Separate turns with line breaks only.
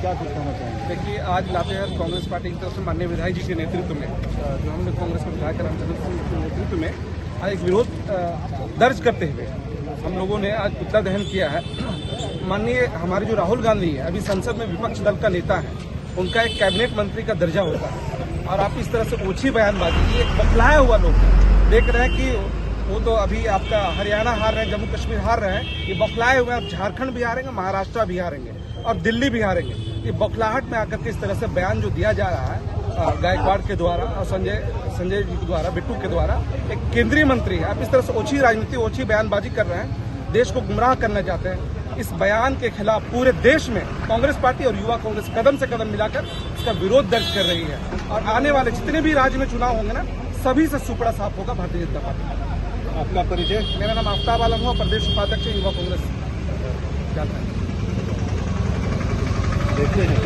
क्या कुछ कहना चाहेंगे?
देखिए, आज लातेहार कांग्रेस पार्टी की तरफ से माननीय विधायक जी के नेतृत्व में जो हमने कांग्रेस के विधायक रामचंद्र सिंह के नेतृत्व में आज एक विरोध दर्ज करते हुए हम लोगों ने आज पुतला दहन किया है। माननीय हमारे जो राहुल गांधी है, अभी संसद में विपक्ष दल का नेता है, उनका एक कैबिनेट मंत्री का दर्जा होता है और आप इस तरह से ओछी बयानबाजी, ये बतलाया हुआ लोग देख रहे हैं कि वो तो अभी आपका हरियाणा हार रहे हैं, जम्मू कश्मीर हार रहे हैं, ये बौखलाए हुए हैं। झारखंड भी हारेंगे, महाराष्ट्र भी हारेंगे और दिल्ली भी हारेंगे। ये बौखलाहट में आकर के इस तरह से बयान जो दिया जा रहा है गायकवाड़ के द्वारा और संजय जी के द्वारा, बिट्टू के द्वारा, एक केंद्रीय मंत्री है, आप इस तरह से ओछी राजनीति, ओछी बयानबाजी कर रहे हैं, देश को गुमराह करना चाहते हैं। इस बयान के खिलाफ पूरे देश में कांग्रेस पार्टी और युवा कांग्रेस कदम से कदम मिलाकर इसका विरोध दर्ज कर रही है और आने वाले जितने भी राज्य में चुनाव होंगे ना, सभी से सुपड़ा साफ होगा भारतीय जनता पार्टी।
आपका परिचय?
मेरा नाम आफ्ताब आलम हुआ, प्रदेश उपाध्यक्ष युवा कांग्रेस।
देखते हैं